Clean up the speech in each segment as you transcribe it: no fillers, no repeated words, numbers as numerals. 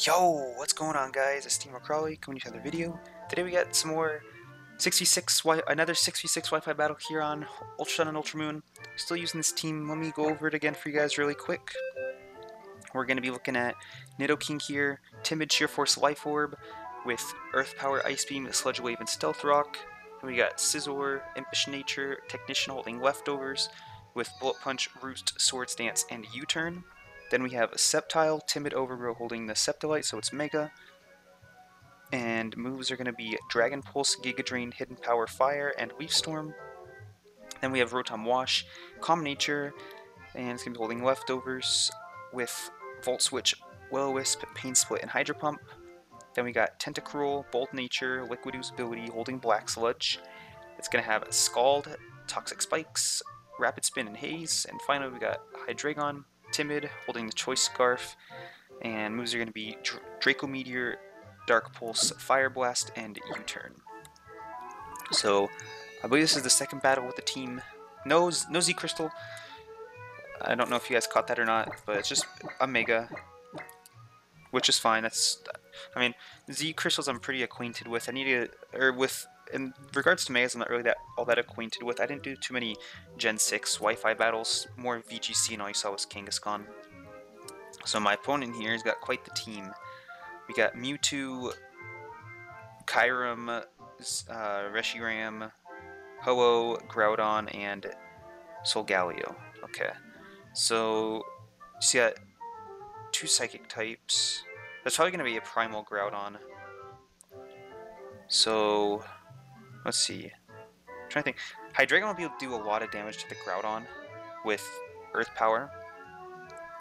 Yo, what's going on, guys? It's Team Crawley coming to another video. Today we got some more another 6v6 Wi-Fi battle here on Ultra Sun and Ultra Moon. Still using this team. Let me go over it again for you guys really quick. We're going to be looking at Nidoking here, Timid, Sheer Force, Life Orb, with Earth Power, Ice Beam, Sludge Wave, and Stealth Rock. Then we got Scizor, Impish Nature, Technician holding Leftovers, with Bullet Punch, Roost, Swords Dance, and U-Turn. Then we have Sceptile, Timid Overgrow holding the Sceptolite, so it's Mega. And moves are going to be Dragon Pulse, Giga Drain, Hidden Power, Fire, and Leaf Storm. Then we have Rotom Wash, Calm Nature, and it's going to be holding Leftovers with Volt Switch, Will-O-Wisp, Pain Split, and Hydro Pump. Then we got Tentacruel, Bold Nature, Liquid Ooze ability, holding Black Sludge. It's going to have Scald, Toxic Spikes, Rapid Spin, and Haze. And finally we got Hydreigon, Timid, holding the Choice Scarf. And moves are going to be Draco Meteor, Dark Pulse, Fire Blast, and U-Turn. So, I believe this is the second battle with the team. No Z Crystal. I don't know if you guys caught that or not, but it's just a Mega, which is fine. I mean, Z Crystals I'm pretty acquainted with. In regards to Megas, I'm not really all that acquainted with. I didn't do too many Gen 6 Wi-Fi battles, more VGC, and all you saw was Kangaskhan. So my opponent here has got quite the team. We got Mewtwo, Kyurem, Reshiram, Ho-Oh, Groudon, and Solgaleo. Okay, so you got two Psychic types. That's probably going to be a Primal Groudon. So, let's see. I'm trying to think. Hydreigon will be able to do a lot of damage to the Groudon with Earth Power.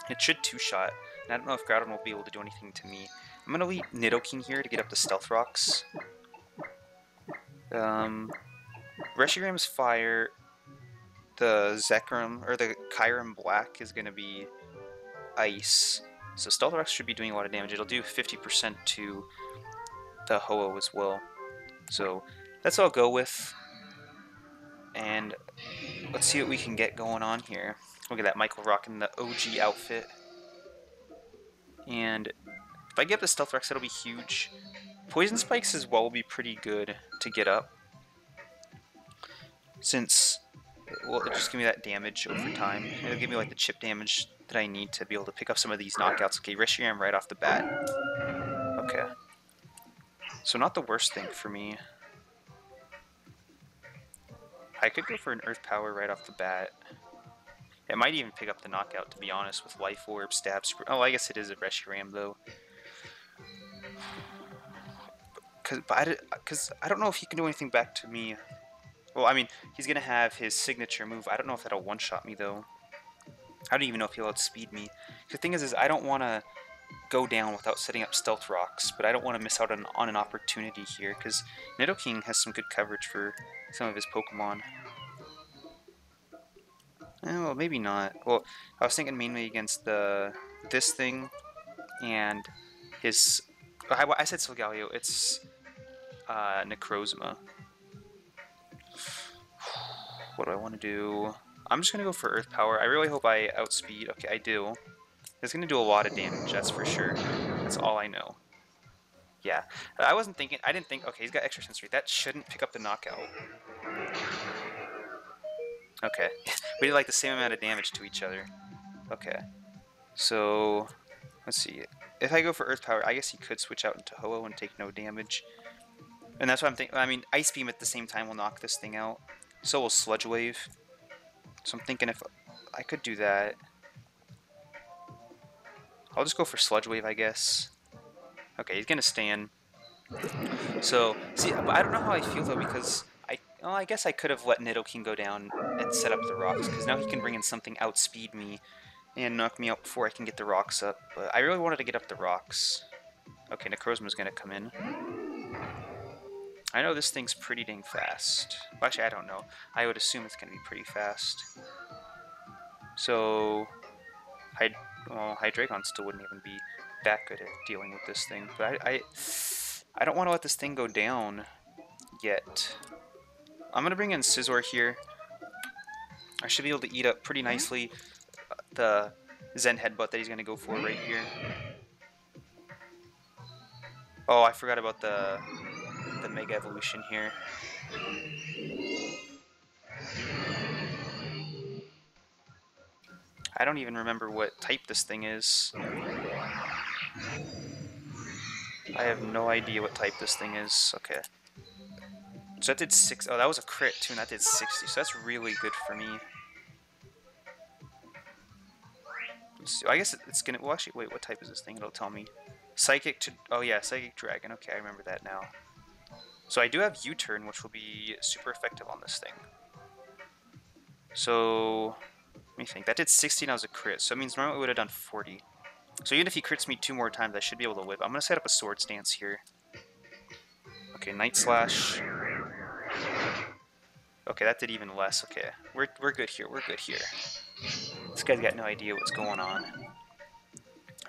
It should two-shot, and I don't know if Groudon will be able to do anything to me. I'm going to leave Nidoking here to get up the Stealth Rocks. Reshiram's Fire, the Zekrom, or the Kyurem Black is going to be Ice. So Stealth Rocks should be doing a lot of damage. It'll do 50% to the Ho-Oh as well. So that's what I'll go with. And let's see what we can get going on here. Look at that, Michael rocking the OG outfit. And if I get up the Stealth Rocks, that'll be huge. Poison Spikes as well will be pretty good to get up, since it'll just give me that damage over time. It'll give me like the chip damage that I need to be able to pick up some of these knockouts. Okay, Reshiram right off the bat. Okay. So not the worst thing for me. I could go for an Earth Power right off the bat. It might even pick up the knockout, to be honest, with Life Orb, Stab, oh, I guess it is a Reshiram, though. Because I don't know if he can do anything back to me. Well, I mean, he's going to have his signature move. I don't know if that'll one-shot me, though. I don't even know if he'll outspeed me. The thing is I don't want to go down without setting up Stealth Rocks, but I don't want to miss out on an opportunity here, because Nidoking has some good coverage for some of his Pokemon. Well, maybe not. Well, I was thinking mainly against this thing and his... I said Solgaleo. It's Necrozma. What do I want to do? I'm just going to go for Earth Power. I really hope I outspeed. Okay, I do. It's going to do a lot of damage, that's for sure. That's all I know. Yeah. I didn't think, okay, he's got extra sensory. That shouldn't pick up the knockout. Okay. We did like the same amount of damage to each other. Okay. So, let's see. If I go for Earth Power, I guess he could switch out into Ho-Oh and take no damage. And that's what I'm thinking. I mean, Ice Beam at the same time will knock this thing out. So will Sludge Wave. So I'm thinking if I could do that. I'll just go for Sludge Wave, I guess. Okay, he's gonna stand. So, see, I don't know how I feel though, because I guess I could have let Nidoking go down and set up the rocks, because now he can bring in something outspeed me and knock me out before I can get the rocks up. But I really wanted to get up the rocks. Okay, Necrozma's gonna come in. I know this thing's pretty dang fast. Well, actually, I don't know. I would assume it's gonna be pretty fast. So, Hydreigon still wouldn't even be that good at dealing with this thing. But I don't want to let this thing go down yet. I'm gonna bring in Scizor here. I should be able to eat up pretty nicely the Zen Headbutt that he's gonna go for right here. Oh, I forgot about the Mega Evolution here. I don't even remember what type this thing is. I have no idea what type this thing is. Okay. So that did 6. Oh, that was a crit too, and that did 60. So that's really good for me. So I guess it's gonna. Well, actually, wait. What type is this thing? It'll tell me. Psychic to. Oh yeah, Psychic Dragon. Okay, I remember that now. So I do have U-turn, which will be super effective on this thing. So let me think. That did 60 and I was a crit. So it means normally it would have done 40. So even if he crits me 2 more times, I should be able to whip. I'm gonna set up a sword stance here. Okay, Night Slash. Okay, that did even less. Okay, we're good here. We're good here. This guy's got no idea what's going on.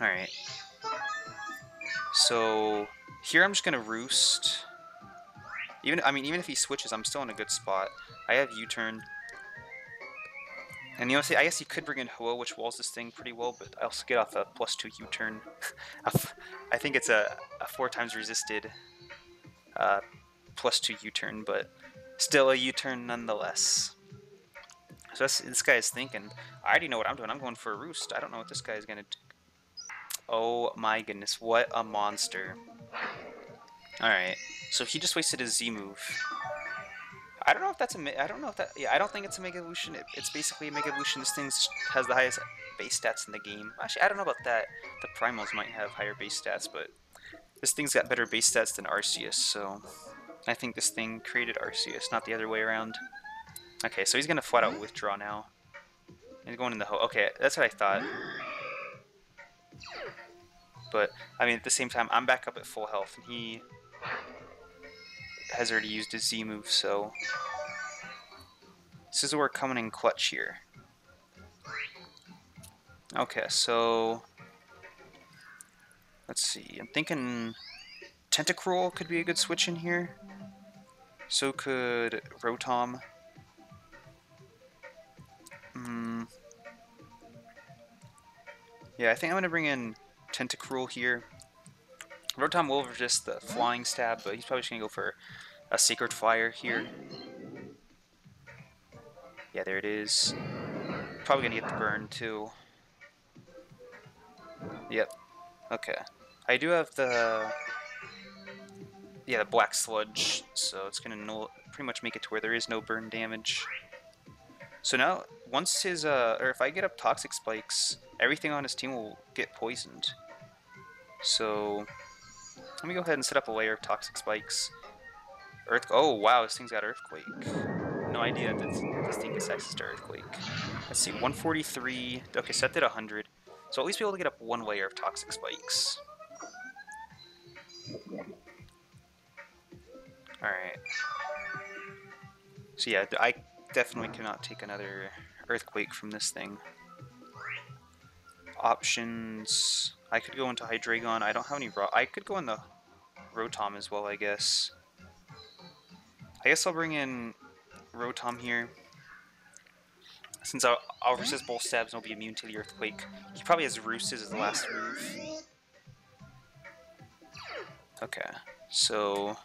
All right. So here I'm just gonna Roost. Even if he switches, I'm still in a good spot. I have U-turn. And you know, I guess he could bring in Hoa, which walls this thing pretty well, but I also get off a +2 U-turn. I think it's a 4 times resisted +2 U-turn, but still a U-turn nonetheless. So this guy is thinking, I already know what I'm doing. I'm going for a Roost. I don't know what this guy is going to do. Oh my goodness, what a monster. Alright, so he just wasted his Z move. I don't know if that's a. I don't know if that. Yeah, I don't think it's a Mega Evolution. It's basically a Mega Evolution. This thing has the highest base stats in the game. Actually, I don't know about that. The Primals might have higher base stats, but this thing's got better base stats than Arceus, so I think this thing created Arceus, not the other way around. Okay, so he's gonna flat out withdraw now. He's going in the Ho. Okay, that's what I thought. But I mean, at the same time, I'm back up at full health, and he has already used his Z move, so this is where we're coming in clutch here. Okay, so let's see. I'm thinking Tentacruel could be a good switch in here. So could Rotom. Yeah, I think I'm gonna bring in Tentacruel here. Rotom will resist the flying stab, but he's probably just gonna go for a Sacred Fire here. Yeah, there it is. Probably gonna get the burn too. Yep. Okay. I do have the Black Sludge, so it's gonna pretty much make it to where there is no burn damage. So now, once his or if I get up Toxic Spikes, everything on his team will get poisoned. So let me go ahead and set up a layer of Toxic Spikes. Oh wow, this thing's got Earthquake. No idea that this thing gets access to Earthquake. Let's see, 143. Okay, so that did 100. So at least be able to get up one layer of Toxic Spikes. Alright. So yeah, I definitely cannot take another Earthquake from this thing. Options. I could go into Hydreigon. I don't have any I could go in the Rotom as well, I guess. I guess I'll bring in Rotom here. Since I'll resist both stabs and I'll be immune to the Earthquake. He probably has Roost as his last move. Okay, so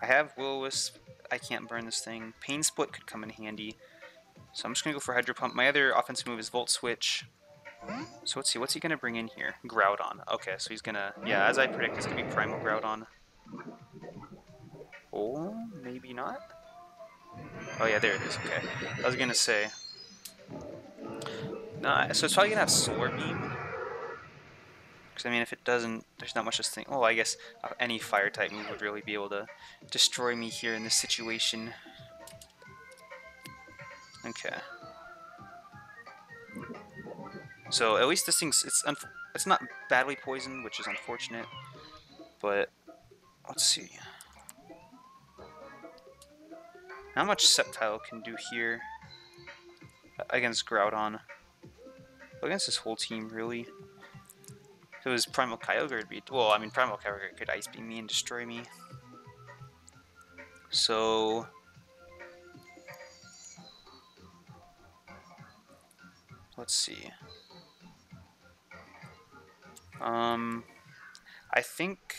I have Will-O-Wisp. I can't burn this thing. Pain Split could come in handy. So I'm just going to go for Hydro Pump. My other offensive move is Volt Switch. So let's see, what's he going to bring in here? Groudon. Okay, so he's going to... Yeah, as I predict, it's going to be Primal Groudon. Or maybe not? Oh yeah, there it is, okay. I was going to say... No, so it's probably going to have Solar Beam. Because, I mean, if it doesn't, there's not much to think. Oh, I guess any Fire-type move would really be able to destroy me here in this situation. Okay. So, at least this thing's... It's not badly poisoned, which is unfortunate. But, let's see. Not much Sceptile can do here against Groudon. Against this whole team, really. If it was Primal Kyogre, it'd be... Well, I mean, Primal Kyogre could Ice Beam me and destroy me. So... Let's see. I think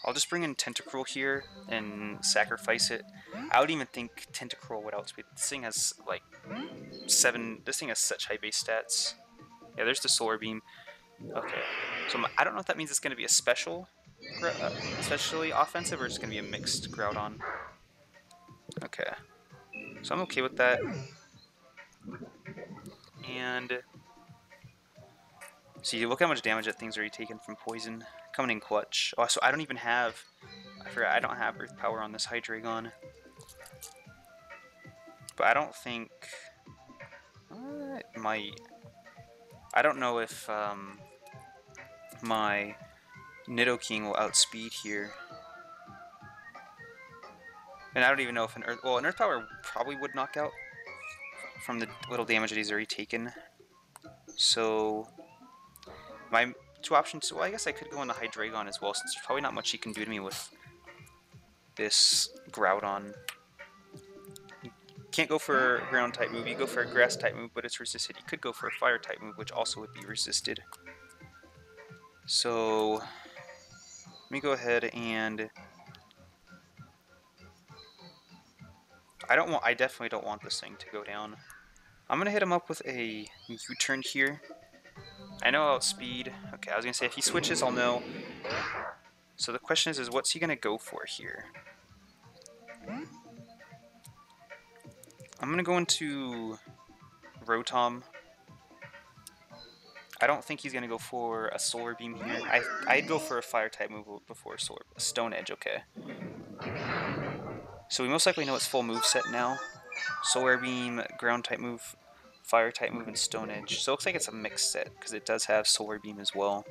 I'll just bring in Tentacruel here and sacrifice it. I would even think Tentacruel would outspeed. This thing has like 7. This thing has such high base stats. Yeah, there's the Solar Beam. Okay, so I don't know if that means it's going to be a special, especially offensive, or it's going to be a mixed Groudon. Okay, so I'm okay with that. And see, look how much damage that thing's already taken from poison. Coming in clutch. Oh, so I don't even have. I forgot I don't have Earth Power on this Hydreigon. But I don't think. It might. I don't know if my Nidoking will outspeed here. And I don't even know if an Earth... Well, an Earth Power probably would knock out from the little damage that he's already taken. So, my 2 options... Well, I guess I could go on the Hydreigon as well, since there's probably not much he can do to me with this Groudon. You can't go for a Ground-type move. You go for a Grass-type move, but it's resisted. You could go for a Fire-type move, which also would be resisted. So, let me go ahead and... I definitely don't want this thing to go down. I'm gonna hit him up with a U-turn here. I know outspeed. Okay, I was gonna say if he switches, I'll know. So the question is what's he gonna go for here? I'm gonna go into Rotom. I don't think he's gonna go for a Solar Beam here. I'd go for a Fire-type move before a Stone Edge. Okay. So we most likely know its full moveset now. Solar Beam, Ground-type move, Fire-type move, and Stone Edge. So it looks like it's a mixed set, because it does have Solar Beam as well.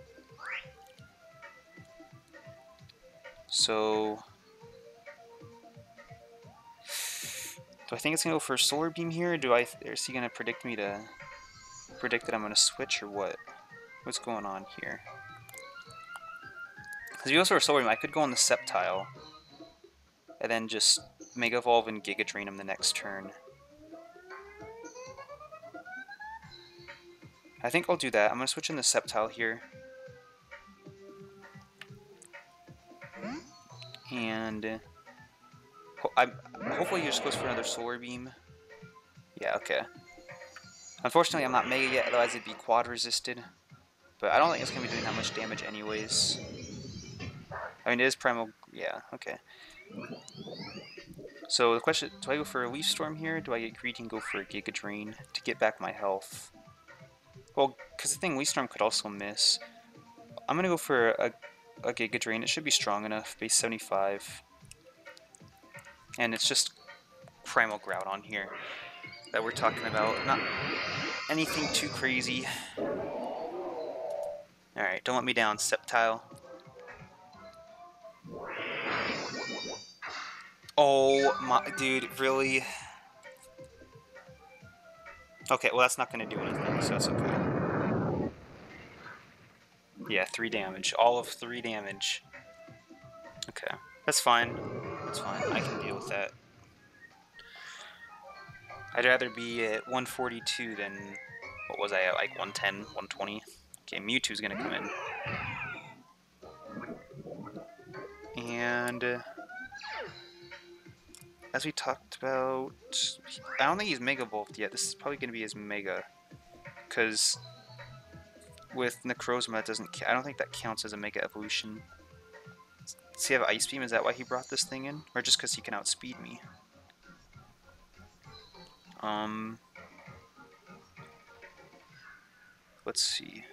So... do I think it's going to go for a Solar Beam here? Or is he going to predict me to... predict that I'm going to switch, or what? What's going on here? Because if he goes for a Solar Beam, I could go on the Sceptile. And then just Mega Evolve and Giga Drain him the next turn. I think I'll do that. I'm going to switch in the Sceptile here. And hopefully he just goes for another Solar Beam. Yeah, okay. Unfortunately, I'm not Mega yet, otherwise it'd be Quad resisted. But I don't think it's going to be doing that much damage anyways. I mean, it is Primal... yeah, okay. So the question, do I go for a Leaf Storm here? Do I get greedy and go for a Giga Drain to get back my health? Well, because the thing, Leaf Storm could also miss. I'm going to go for a Giga Drain. It should be strong enough, base 75. And it's just Primal Groudon here that we're talking about. Not anything too crazy. Alright, don't let me down, Sceptile. Oh my, dude, really? Okay, well that's not going to do anything, so that's okay. Yeah, 3 damage. All of 3 damage. Okay, that's fine. That's fine, I can deal with that. I'd rather be at 142 than... what was I at, like 110, 120? Okay, Mewtwo's going to come in. And... as we talked about, I don't think he's Mega Evolved yet. This is probably going to be his Mega, because with Necrozma, it doesn't. I don't think that counts as a Mega Evolution. Does he have Ice Beam? Is that why he brought this thing in, or just because he can outspeed me? Let's see.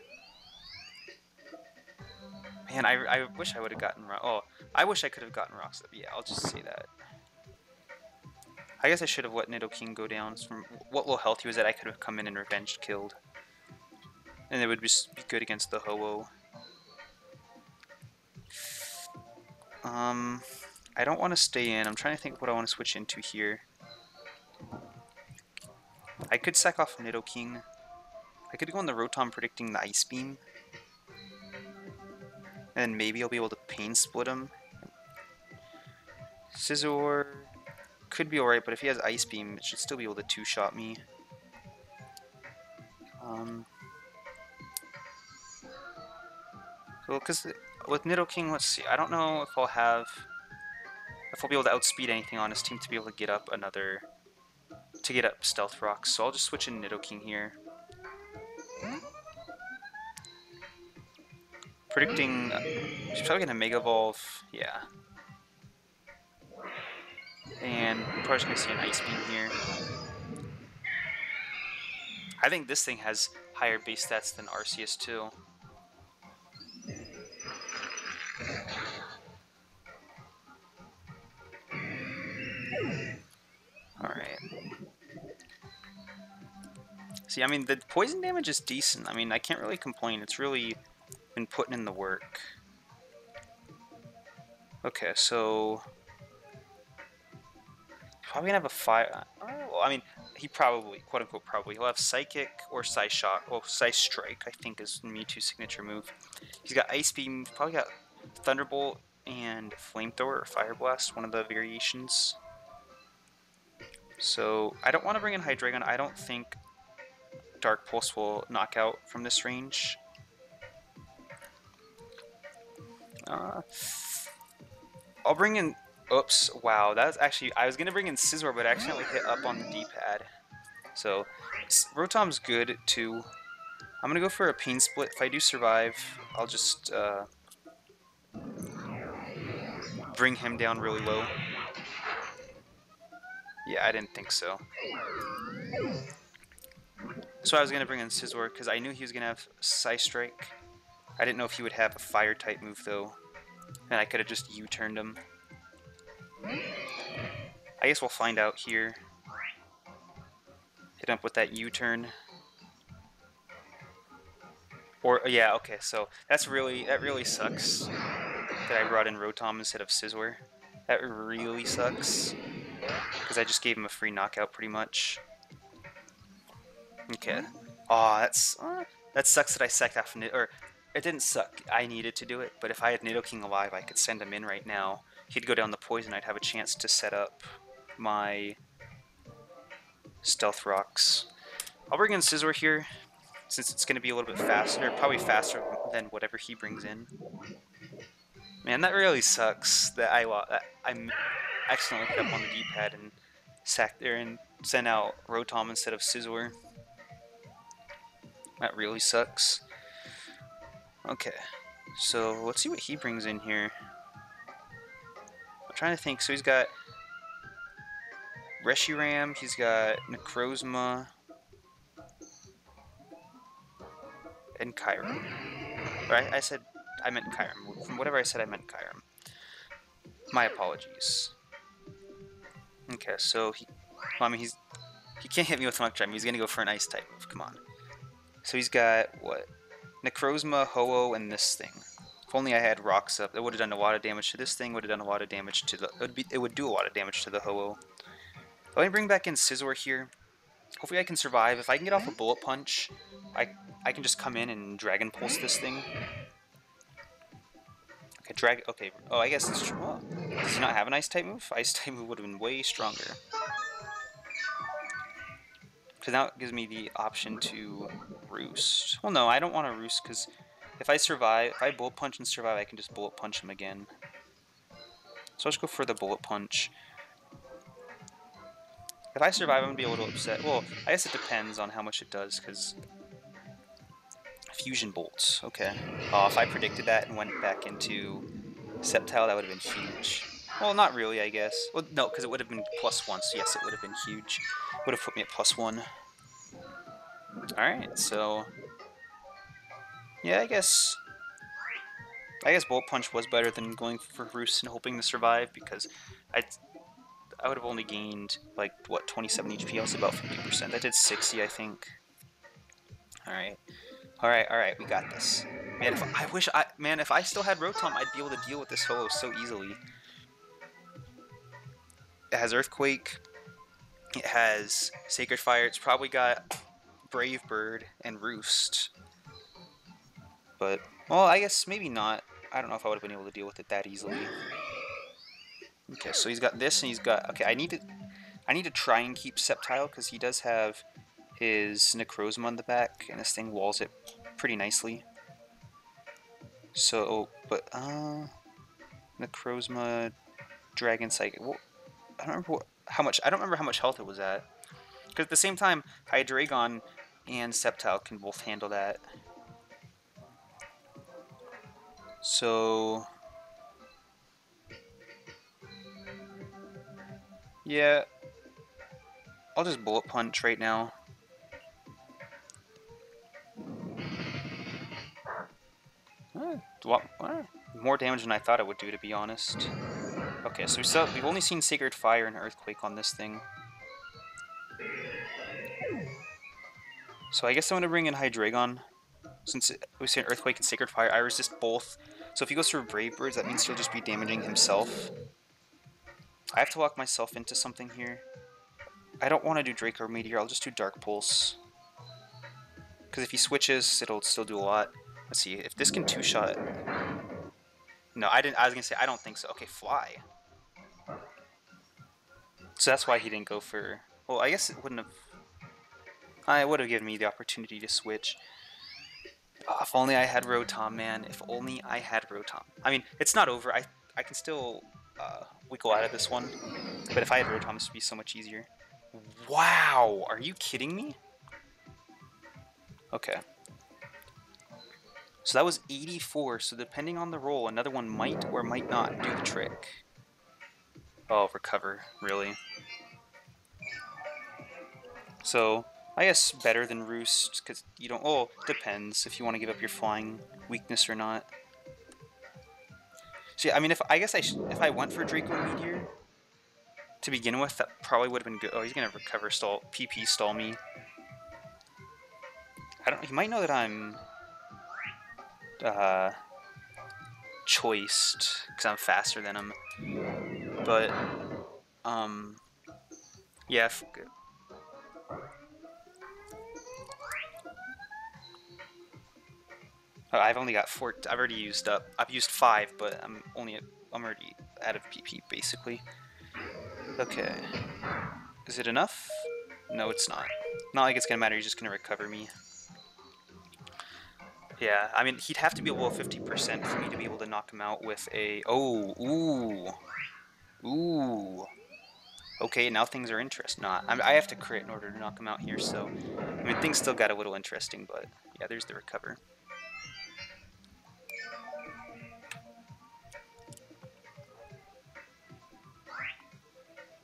Man, I wish I would have gotten oh, I wish I could have gotten Rocks. Yeah, I'll just say that. I guess I should have let Nidoking go down. From what low health he was at, I could have come in and revenged killed. And it would just be good against the Ho-Oh. I don't want to stay in. I'm trying to think what I want to switch into here. I could sack off Nidoking. I could go on the Rotom predicting the Ice Beam. And maybe I'll be able to Pain Split him. Scizor could be alright, but if he has Ice Beam, it should still be able to 2-shot me. Well, because with Nidoking, let's see. I don't know if I'll be able to outspeed anything on his team to be able to get up Stealth Rocks. So I'll just switch in Nidoking here. Predicting she's probably gonna Mega Evolve, yeah. And we're probably just gonna see an Ice Beam here. I think this thing has higher base stats than Arceus too. Alright. See, I mean, the poison damage is decent. I mean, I can't really complain. It's really been putting in the work. Okay, so probably gonna have a fire. Well, I mean, he probably, quote unquote, probably. He'll have Psychic or Psy Shock. Well, Psy Strike, I think, is Mewtwo's signature move. He's got Ice Beam, probably got Thunderbolt and Flamethrower or Fire Blast, one of the variations. So I don't want to bring in Hydreigon. I don't think Dark Pulse will knock out from this range. I'll bring in. Oops! Wow, that's actually. I was gonna bring in Scizor, but I accidentally hit up on the D-pad. So Rotom's good too. I'm gonna go for a Pain Split. If I do survive, I'll just bring him down really low. Yeah, I didn't think so. So I was gonna bring in Scizor because I knew he was gonna have Psy Strike. I didn't know if he would have a Fire type move though, and I could have just U-turned him. I guess we'll find out here. Hit him up with that U-turn. Or yeah, okay, so that really sucks that I brought in Rotom instead of Scizor. That really sucks because I just gave him a free knockout pretty much. Okay. Aw, that sucks that I sacked off or it didn't suck. I needed to do it, but if I had Nidoking alive, I could send him in right now. He'd go down the poison. I'd have a chance to set up my Stealth Rocks. I'll bring in Scizor here, since it's going to be a little bit faster, probably faster than whatever he brings in. Man, that really sucks that I accidentally hit up on the D-pad and sacked there and sent out Rotom instead of Scizor. That really sucks. Okay, so let's see what he brings in here. I'm trying to think. So he's got Reshiram, he's got Necrozma, and Kyurem. Right? I meant Kyurem. From whatever I said, I meant Kyurem. My apologies. Okay, so he can't hit me with Muck Drive. He's gonna go for an Ice type move. Come on. So he's got what? Necrozma, Ho-Oh, and this thing. If only I had rocks up, it would have done a lot of damage to this thing. Would have done a lot of damage to the. It would do a lot of damage to the Ho-Oh. Let me bring back in Scizor here. Hopefully I can survive. If I can get off a Bullet Punch, I can just come in and Dragon Pulse this thing. Okay, okay. Oh, I guess it's true. Oh, does he not have an Ice type move? Ice type move would have been way stronger. Because now it gives me the option to Roost. Well, no, I don't want to Roost because if I Bullet Punch and survive, I can just Bullet Punch him again. So I'll just go for the Bullet Punch. If I survive, I'm going to be a little upset. Well, I guess it depends on how much it does, because... Fusion Bolts, okay. If I predicted that and went back into Sceptile, that would have been huge. Well, not really, I guess. Well, no, because it would have been +1, so yes, it would have been huge. Would have put me at +1. Alright, so... Yeah, I guess Bullet Punch was better than going for Roost and hoping to survive, because I would have only gained, like, what, 27 HP? I was about 50%. That did 60, I think. Alright. Alright, we got this. Man, if I still had Rotom, I'd be able to deal with this Ho-Oh so easily. It has Earthquake. It has Sacred Fire. It's probably got Brave Bird and Roost. But, well, I guess maybe not. I don't know if I would have been able to deal with it that easily. Okay, so he's got this and he's got... Okay, I need to try and keep Sceptile because he does have his Necrozma on the back and this thing walls it pretty nicely. So, but Necrozma, Dragon Psychic. Well, I don't remember how much. I don't remember how much health it was at. Because at the same time, Hydreigon and Sceptile can both handle that. So, yeah, I'll just Bullet Punch right now. More damage than I thought it would do, to be honest. Okay, so we've only seen Sacred Fire and Earthquake on this thing. So I guess I'm gonna bring in Hydreigon. Since we've seen Earthquake and Sacred Fire, I resist both. So if he goes for Brave Birds, that means he'll just be damaging himself. I have to lock myself into something here. I don't want to do Draco or Meteor, I'll just do Dark Pulse. Because if he switches, it'll still do a lot. Let's see, if this can two-shot... No, I was gonna say, I don't think so. Okay, Fly. So that's why he didn't go for... Well, I guess it wouldn't have... It would have given me the opportunity to switch. If only I had Rotom, man. If only I had Rotom. I mean, it's not over. I can still wiggle out of this one. But if I had Rotom, this would be so much easier. Wow! Are you kidding me? Okay. So that was 84, so depending on the roll, another one might or might not do the trick. Oh, recover, really. So, I guess better than Roost, because you don't... Oh, depends if you want to give up your flying weakness or not. So yeah, I mean, if I went for Draco Meteor to begin with, that probably would have been good. Oh, he's gonna recover stall, PP stall me. He might know that I'm choiced because I'm faster than him. But yeah. I've only got 4. I've already used up. I've used 5, but I'm already out of PP basically. Okay. Is it enough? No, it's not. Not like it's gonna matter. He's just gonna recover me. Yeah, I mean, he'd have to be below 50% for me to be able to knock him out with a... Oh, ooh. Okay, now things are interesting. Nah, I have to crit in order to knock him out here, so... I mean, things still got a little interesting, but... Yeah, there's the recover.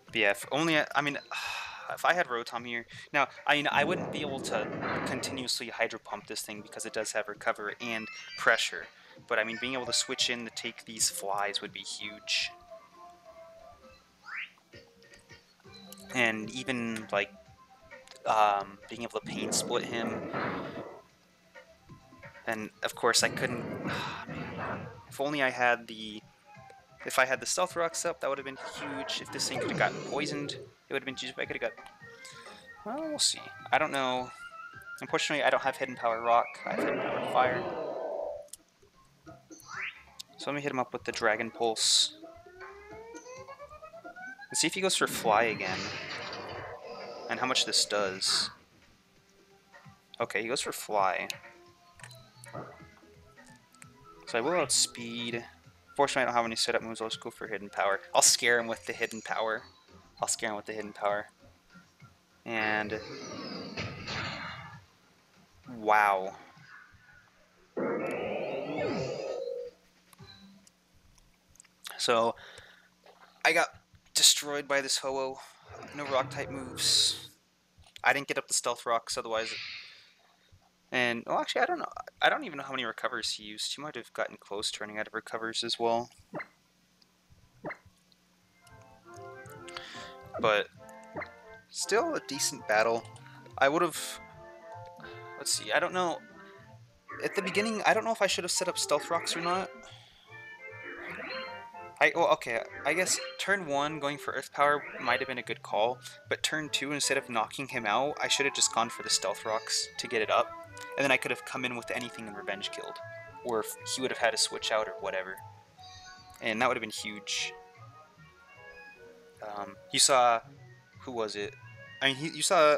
But yeah, if only... I mean... If I had Rotom here... Now, I mean, I wouldn't be able to continuously Hydro Pump this thing because it does have Recover and Pressure. But, I mean, being able to switch in to take these flies would be huge. And even, like, being able to Pain Split him. And, of course, I couldn't... man. If only I had the... If I had the Stealth Rocks up, that would have been huge. If this thing could have gotten poisoned, it would have been huge. If I could have got... Well, we'll see. I don't know. Unfortunately, I don't have Hidden Power Rock. I have Hidden Power Fire. So let me hit him up with the Dragon Pulse. Let's see if he goes for Fly again. And how much this does. Okay, he goes for Fly. So I will outspeed. Fortunately, I don't have any setup moves. I'll just go for Hidden Power. I'll scare him with the Hidden Power. And... Wow. So, I got destroyed by this Ho-Oh. No Rock-type moves. I didn't get up the Stealth Rocks, otherwise... And, well, actually, I don't know. I don't even know how many recovers he used. He might have gotten close to running out of recovers as well. But, still a decent battle. I would have... Let's see, I don't know. At the beginning, I don't know if I should have set up Stealth Rocks or not. Well, okay, I guess turn 1 going for Earth Power might have been a good call, but turn 2, instead of knocking him out, I should have just gone for the Stealth Rocks to get it up, and then I could have come in with anything and Revenge Killed, or if he would have had to switch out or whatever, and that would have been huge. You saw... Who was it? I mean, you saw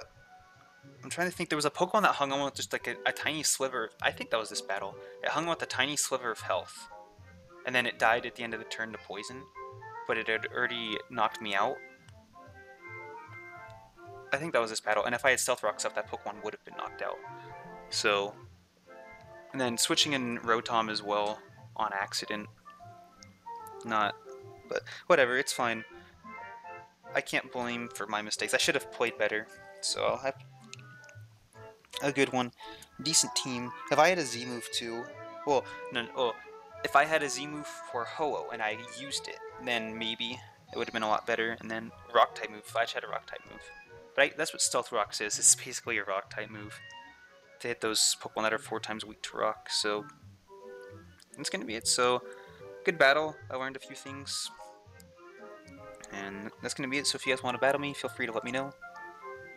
I'm trying to think. There was a Pokemon that hung on with just like a tiny sliver. I think that was this battle. It hung on with a tiny sliver of health, and then it died at the end of the turn to poison. But it had already knocked me out. I think that was this battle. And if I had Stealth Rocks up, that Pokemon would have been knocked out. So, and then switching in Rotom as well on accident. Not, but whatever. It's fine. I can't blame for my mistakes. I should have played better. So I'll have a good one. Decent team. If I had a Z move too, well, no, oh, if I had a Z move for Ho-Oh and I used it, then maybe it would have been a lot better. And then Rock type move, if I had a Rock type move. But that's what Stealth Rocks is. It's basically a Rock type move to hit those Pokemon that are 4 times weak to Rock. So that's gonna be it. So good battle. I learned a few things, and that's gonna be it. So if you guys want to battle me, feel free to let me know.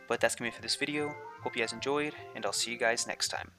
But that's gonna be it for this video. Hope you guys enjoyed, and I'll see you guys next time.